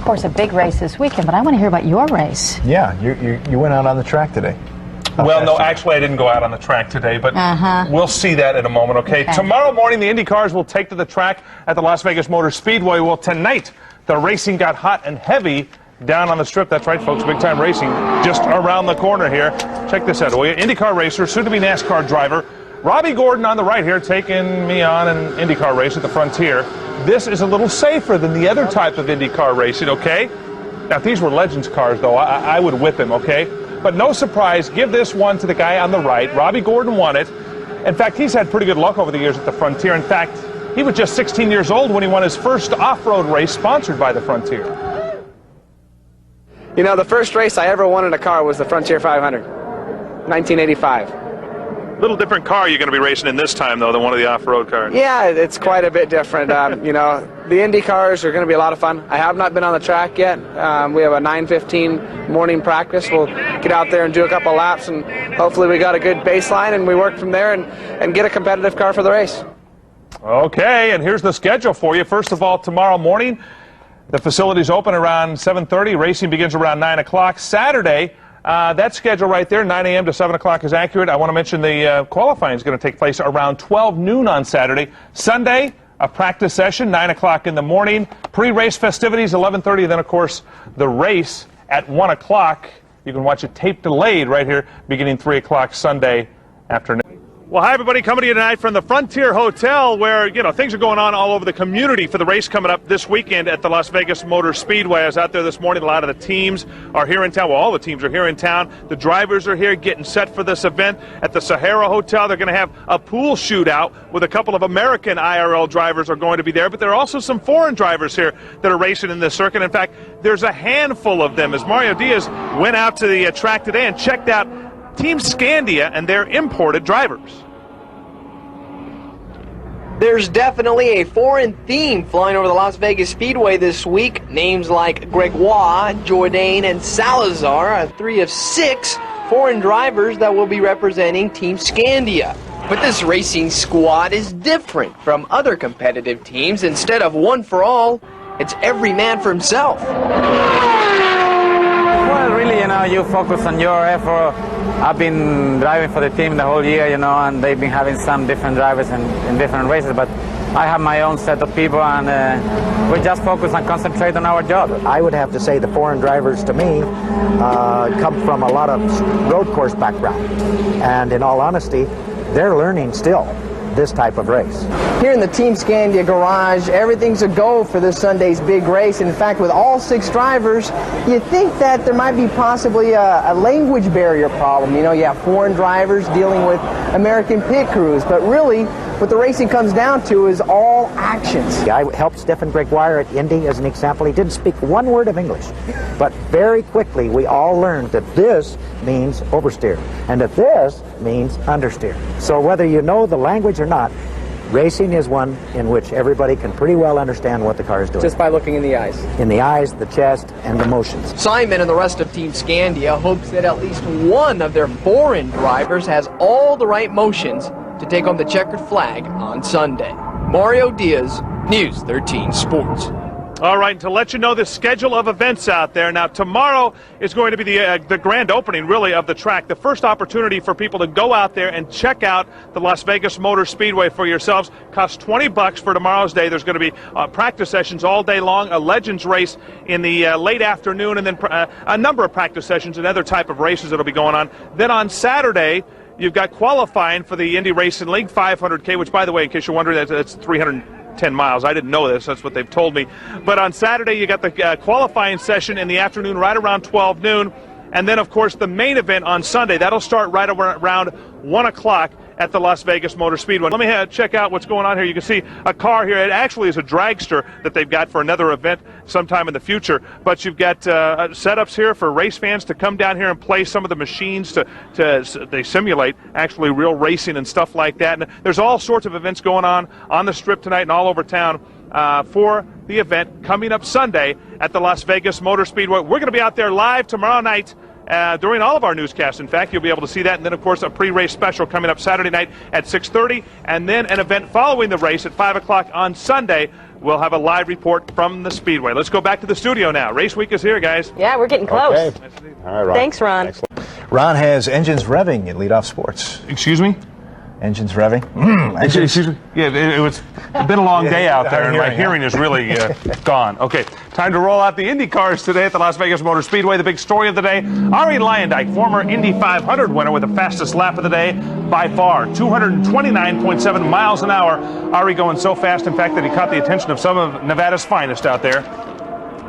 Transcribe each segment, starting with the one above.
course, a big race this weekend, but I want to hear about your race. Yeah, you went out on the track today. Well, no, actually, I didn't go out on the track today, but we'll see that in a moment, okay? Tomorrow morning, the Indy cars will take to the track at the Las Vegas Motor Speedway. Well, tonight, the racing got hot and heavy down on the strip. That's right, folks, big-time racing just around the corner here. Check this out. IndyCar racer, soon-to-be NASCAR driver, Robbie Gordon on the right here, taking me on an IndyCar race at the Frontier. This is a little safer than the other type of IndyCar racing, okay? Now, if these were Legends cars, though, I would whip him, okay? But no surprise, give this one to the guy on the right. Robbie Gordon won it. In fact, he's had pretty good luck over the years at the Frontier. In fact, he was just 16 years old when he won his first off-road race sponsored by the Frontier. You know, the first race I ever won in a car was the Frontier 500, 1985. Little different car you're going to be racing in this time, though, than one of the off-road cars. Yeah, it's quite a bit different. You know, the Indy cars are going to be a lot of fun. I have not been on the track yet. We have a 9:15 morning practice. We'll get out there and do a couple laps, and hopefully we got a good baseline, and we work from there and get a competitive car for the race. Okay, and here's the schedule for you. First of all, tomorrow morning, the facility's open around 7:30. Racing begins around 9 o'clock. Saturday, that schedule right there, 9 a.m. to 7 o'clock, is accurate. I want to mention the qualifying is going to take place around 12 noon on Saturday. Sunday, a practice session, 9 o'clock in the morning. Pre-race festivities, 11:30. Then, of course, the race at 1 o'clock. You can watch it tape delayed right here, beginning 3 o'clock Sunday afternoon. Well, hi, everybody. Coming to you tonight from the Frontier Hotel, where, you know, things are going on all over the community for the race coming up this weekend at the Las Vegas Motor Speedway. I was out there this morning. A lot of the teams are here in town. Well, all the teams are here in town. The drivers are here getting set for this event. At the Sahara Hotel, they're going to have a pool shootout with a couple of American IRL drivers are going to be there, but there are also some foreign drivers here that are racing in this circuit. In fact, there's a handful of them, as Mario Diaz went out to the track today and checked out Team Skandia and their imported drivers. There's definitely a foreign theme flying over the Las Vegas Speedway this week. Names like Gregoire, Jourdain, and Salazar are 3 of 6 foreign drivers that will be representing Team Skandia. But this racing squad is different from other competitive teams. Instead of one for all, it's every man for himself. Well, really, you know, you focus on your effort. I've been driving for the team the whole year, you know, and they've been having some different drivers in different races, but I have my own set of people, and we just focus and concentrate on our job. I would have to say the foreign drivers, to me, come from a lot of road course background, and in all honesty, they're learning still this type of race. Here in the Team Skandia garage, everything's a go for this Sunday's big race. And in fact, with all 6 drivers, you think that there might be possibly a language barrier problem. You know, you have foreign drivers dealing with American pit crews, but really what the racing comes down to is all actions. I helped Stefan Gregoire at Indy as an example. He didn't speak one word of English, but very quickly we all learned that this means oversteer and that this means understeer. So whether you know the language or not, racing is one in which everybody can pretty well understand what the car is doing. Just by looking in the eyes. In the eyes, the chest, and the motions. Simon and the rest of Team Skandia hopes that at least one of their foreign drivers has all the right motions to take on the checkered flag on Sunday. Mario Diaz, News 13 Sports. All right, to let you know the schedule of events out there. Now, tomorrow is going to be the grand opening, really, of the track. The first opportunity for people to go out there and check out the Las Vegas Motor Speedway for yourselves. Costs $20 for tomorrow's day. There's going to be practice sessions all day long, a Legends race in the late afternoon, and then a number of practice sessions and other type of races that will be going on. Then on Saturday, you've got qualifying for the Indy Racing League 500K, which, by the way, in case you're wondering, that's 310 miles. I didn't know this. That's what they've told me. But on Saturday, you got the qualifying session in the afternoon right around 12 noon. And then, of course, the main event on Sunday. That'll start right around 1 o'clock at the Las Vegas Motor Speedway. Let me check out what's going on here. You can see a car here. It actually is a dragster that they've got for another event sometime in the future. But you've got setups here for race fans to come down here and play some of the machines they simulate actually real racing and stuff like that. And there's all sorts of events going on the strip tonight and all over town for the event coming up Sunday at the Las Vegas Motor Speedway. We're going to be out there live tomorrow night during all of our newscasts. In fact, you'll be able to see that. And then, of course, a pre-race special coming up Saturday night at 6:30. And then an event following the race at 5 o'clock on Sunday we'll have a live report from the Speedway. Let's go back to the studio now. Race week is here, guys. Yeah, we're getting close. Okay. All right, Ron. Thanks, Ron. Excellent. Ron has engines revving at Leadoff Sports. Excuse me? Engines revving. Excuse me? Yeah, it's been a long day out there, and my hearing is really gone. Okay, time to roll out the Indy cars today at the Las Vegas Motor Speedway. The big story of the day, Arie Luyendyk, former Indy 500 winner with the fastest lap of the day by far, 229.7 miles an hour. Arie going so fast, in fact, that he caught the attention of some of Nevada's finest out there.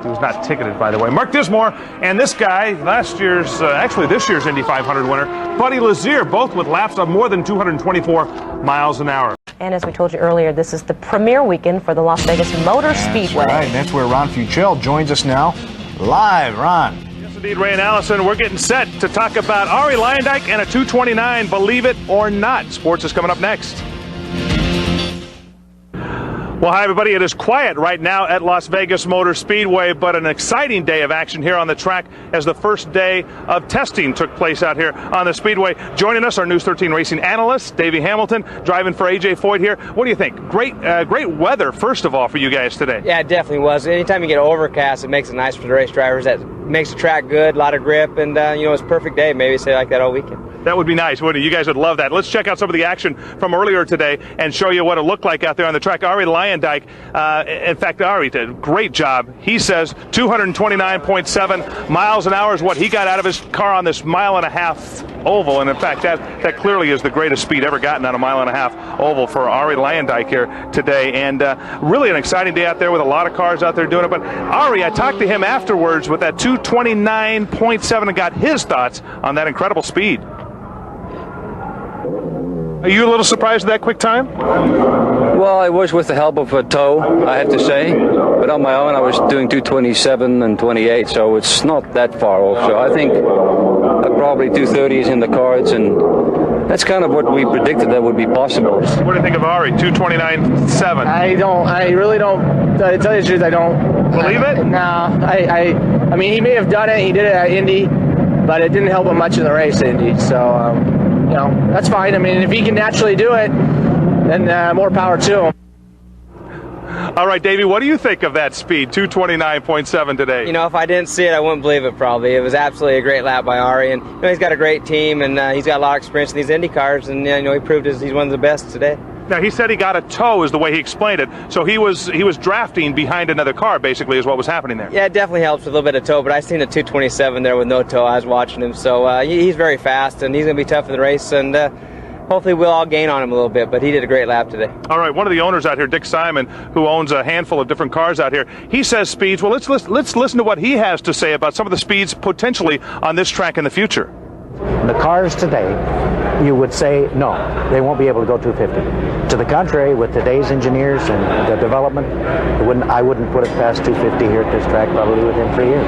He was not ticketed, by the way. Mark Dismore and this guy, this year's Indy 500 winner, Buddy Lazier, both with laps of more than 224 miles an hour. And as we told you earlier, this is the premier weekend for the Las Vegas Motor Speedway. That's right, and that's where Ron Fuchel joins us now. Live, Ron. Yes, indeed, Ray and Allison. We're getting set to talk about Arie Luyendyk and a 229, believe it or not. Sports is coming up next. Well, hi, everybody. It is quiet right now at Las Vegas Motor Speedway, but an exciting day of action here on the track as the first day of testing took place out here on the Speedway. Joining us, our News 13 racing analyst, Davey Hamilton, driving for AJ Foyt here. What do you think? Great weather, first of all, for you guys today. Yeah, it definitely was. Anytime you get overcast, it makes it nice for the race drivers. That makes the track good, a lot of grip, and, it's a perfect day. Maybe say like that all weekend. That would be nice, wouldn't it? You guys would love that. Let's check out some of the action from earlier today and show you what it looked like out there on the track. Arie Luyendyk, in fact, Arie did a great job. He says 229.7 miles an hour is what he got out of his car on this 1.5 mile oval. And in fact, that clearly is the greatest speed ever gotten on a 1.5 mile oval for Arie Luyendyk here today. And really an exciting day out there with a lot of cars out there doing it. But Arie, I talked to him afterwards with that 229.7 and got his thoughts on that incredible speed. Are you a little surprised at that quick time? Well, I was with the help of a tow, I have to say. But on my own, I was doing 227 and 28, so it's not that far off. So I think probably 230 is in the cards, and that's kind of what we predicted that would be possible. What do you think of Arie, 229.7? I really don't, to tell you the truth, I don't. Believe it? No, I mean, he may have done it, he did it at Indy, but it didn't help him much in the race at Indy, so, that's fine. I mean, if he can naturally do it, then more power to him. All right, Davey, what do you think of that speed, 229.7 today? If I didn't see it, I wouldn't believe it probably. It was absolutely a great lap by Arie, and he's got a great team, and he's got a lot of experience in these Indy cars, and he proved he's one of the best today. Now, he said he got a tow is the way he explained it, so he was drafting behind another car, basically, is what was happening there. Yeah, it definitely helps with a little bit of tow, but I seen a 227 there with no tow. I was watching him, so he's very fast, and he's going to be tough in the race, and hopefully we'll all gain on him a little bit, but he did a great lap today. All right, one of the owners out here, Dick Simon, who owns a handful of different cars out here, he says speeds. Well, let's listen to what he has to say about some of the speeds potentially on this track in the future. The cars today, you would say, no, they won't be able to go 250. To the contrary, with today's engineers and the development, I wouldn't put it past 250 here at this track probably within 3 years.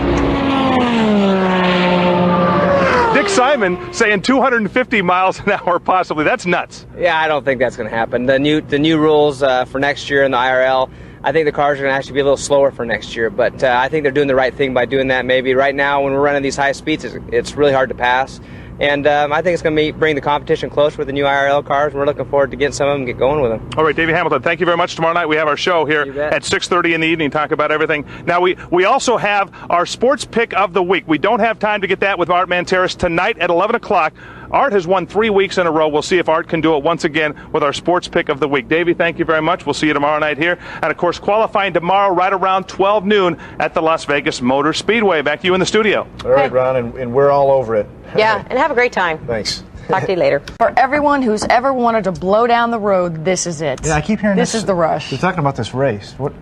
Dick Simon saying 250 miles an hour possibly. That's nuts. Yeah, I don't think that's going to happen. The new rules for next year in the IRL, I think the cars are going to actually be a little slower for next year, but I think they're doing the right thing by doing that. Maybe right now when we're running these high speeds, it's really hard to pass. And I think it's going to bring the competition closer with the new IRL cars. We're looking forward to getting some of them and get going with them. All right, Davey Hamilton, thank you very much. Tomorrow night we have our show here at 6:30 in the evening, talk about everything. Now, we also have our sports pick of the week. We don't have time to get that with Art Manteris tonight at 11 o'clock. Art has won 3 weeks in a row. We'll see if Art can do it once again with our sports pick of the week. Davey, thank you very much. We'll see you tomorrow night here. And, of course, qualifying tomorrow right around 12 noon at the Las Vegas Motor Speedway. Back to you in the studio. All right, Ron, and we're all over it. Yeah, and have a great time. Thanks. Talk to you later. For everyone who's ever wanted to blow down the road, this is it. Yeah, I keep hearing this. This is the rush. You're talking about this race. What?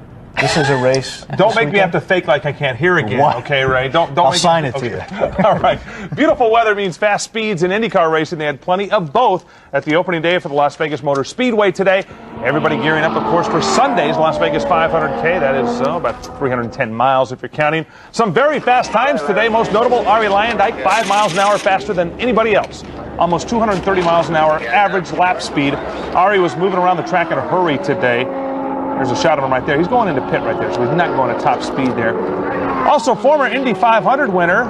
This is a race. Don't make me have to fake like I can't hear again. What? Okay, Ray? Don't. I'll sign it to you. All right. Beautiful weather means fast speeds in IndyCar racing. They had plenty of both at the opening day for the Las Vegas Motor Speedway today. Everybody gearing up, of course, for Sunday's Las Vegas 500K. That is about 310 miles if you're counting. Some very fast times today. Most notable, Arie Luyendyk, 5 miles an hour faster than anybody else. Almost 230 miles an hour average lap speed. Arie was moving around the track in a hurry today. There's a shot of him right there. He's going into pit right there, so he's not going at top speed there. Also, former Indy 500 winner,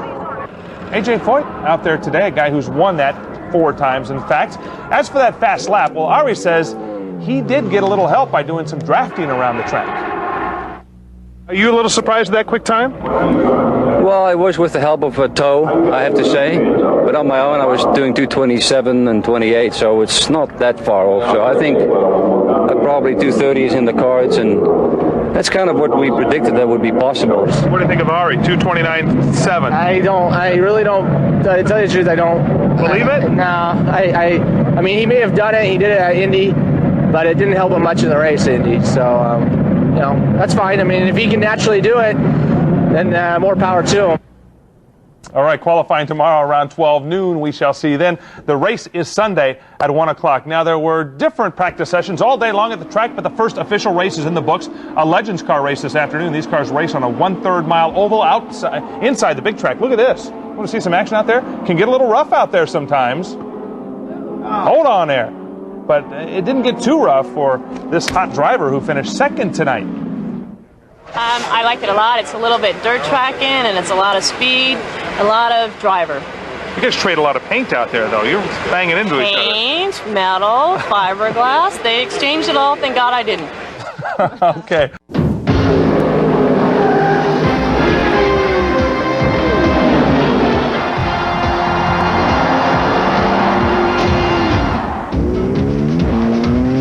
AJ Foyt, out there today, a guy who's won that 4 times, in fact. As for that fast lap, well, Arie says he did get a little help by doing some drafting around the track. Are you a little surprised at that quick time? Well, I was with the help of a tow, I have to say. But on my own, I was doing 227 and 28, so it's not that far off. So I think probably 230 is in the cards, and that's kind of what we predicted that would be possible. What do you think of Ari? 229.7. I really don't, to tell you the truth, I don't. Believe it? No, I mean, he may have done it, he did it at Indy, but it didn't help him much in the race, Indy, so, you know, that's fine. I mean, if he can naturally do it, then more power to him. All right, qualifying tomorrow around 12 noon. We shall see then. The race is Sunday at 1 o'clock. Now, there were different practice sessions all day long at the track, but the first official race is in the books. A Legends car race this afternoon. These cars race on a 1/3 mile oval outside, inside the big track. Look at this. Want to see some action out there? Can get a little rough out there sometimes. Hold on there. But it didn't get too rough for this hot driver who finished second tonight. I liked it a lot. It's a little bit dirt tracking, and it's a lot of speed, a lot of driver. You guys trade a lot of paint out there, though. You're banging into each other. Paint, metal, fiberglass. They exchanged it all. Thank God I didn't. Okay.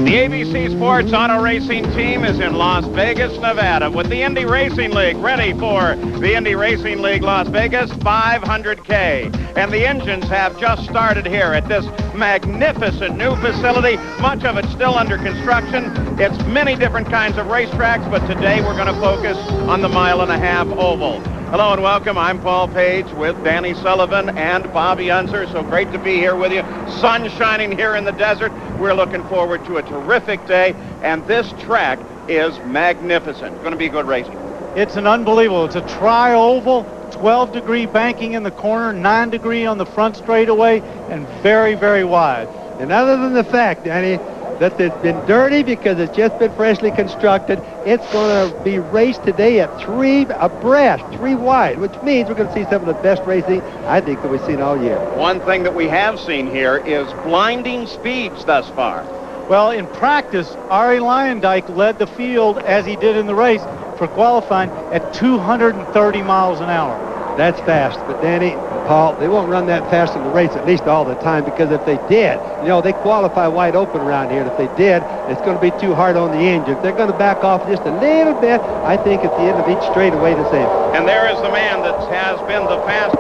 The ABC Sports Auto Racing team is in Las Vegas, Nevada, with the Indy Racing League ready for the Indy Racing League Las Vegas 500K. And the engines have just started here at this magnificent new facility. Much of it still under construction. It's many different kinds of racetracks, but today we're going to focus on the 1.5 mile oval. Hello and welcome. I'm Paul Page with Danny Sullivan and Bobby Unser. So great to be here with you. Sun shining here in the desert. We're looking forward to a terrific day, and this track is magnificent. It's going to be good racing. It's an unbelievable. It's a tri-oval, 12-degree banking in the corner, 9-degree on the front straightaway, and very, very wide. And other than the fact, Danny, that it's been dirty because it's just been freshly constructed, it's going to be raced today at 3 abreast, 3 wide, which means we're going to see some of the best racing, I think, that we've seen all year. One thing that we have seen here is blinding speeds thus far. Well, in practice, Ari Luyendyk led the field, as he did in the race, for qualifying at 230 miles an hour. That's fast, but Danny, Paul, they won't run that fast in the race, at least all the time, because if they did, you know, they qualify wide open around here, and if they did, it's going to be too hard on the engine. If they're going to back off just a little bit, I think at the end of each straightaway the same. And there is the man that has been the fastest.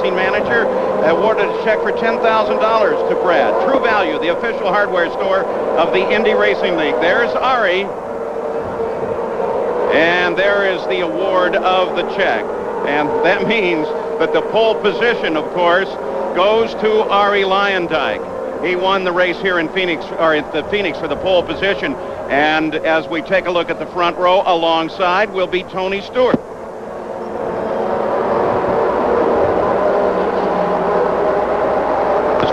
Manager awarded a check for $10,000 to Brad. True Value, the official hardware store of the Indy Racing League. There's Ari. And there is the award of the check. And that means that the pole position, of course, goes to Ari Luyendyk. He won the race here in Phoenix, or at the Phoenix, for the pole position. And as we take a look at the front row, alongside will be Tony Stewart.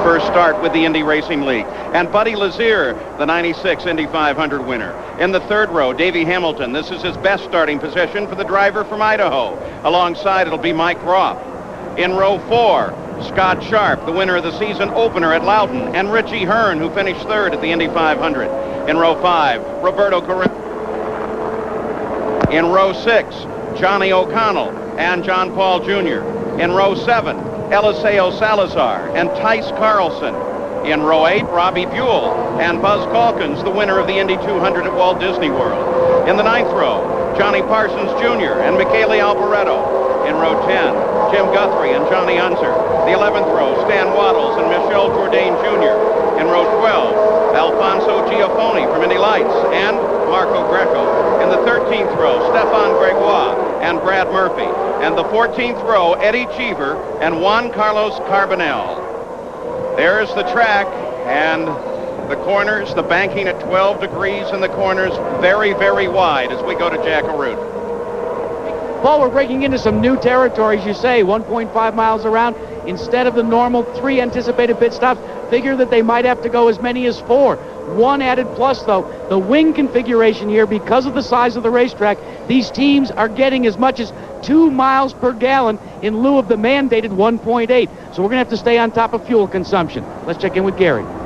First start with the Indy Racing League. And Buddy Lazier, the 96 Indy 500 winner. In the third row, Davey Hamilton. This is his best starting position for the driver from Idaho. Alongside, it'll be Mike Groff. In row 4, Scott Sharp, the winner of the season opener at Loudon, and Richie Hearn, who finished third at the Indy 500. In row 5, Roberto Carrera. In row 6, Johnny O'Connell and John Paul Jr. In row 7, Eliseo Salazar and Tice Carlson. In row 8, Robbie Buell and Buzz Calkins, the winner of the Indy 200 at Walt Disney World. In the 9th row, Johnny Parsons Jr. and Michele Alboreto. In row 10, Jim Guthrie and Johnny Unser. The 11th row, Stan Waddles and Michel Jourdain Jr. In row 12, Alfonso Giafoni from Indy Lights and Marco Greco. In the 13th row, Stefan Gregoire and Brad Murphy. And the 14th row, Eddie Cheever and Juan Carlos Carbonell. There's the track, and the corners, the banking at 12 degrees in the corners, very, very wide as we go to Jackaroo. Paul, we're breaking into some new territory, as you say, 1.5 miles around. Instead of the normal 3 anticipated pit stops, figure that they might have to go as many as 4. One added plus, though, the wing configuration here, because of the size of the racetrack, these teams are getting as much as 2 miles per gallon in lieu of the mandated 1.8. So we're going to have to stay on top of fuel consumption. Let's check in with Gary.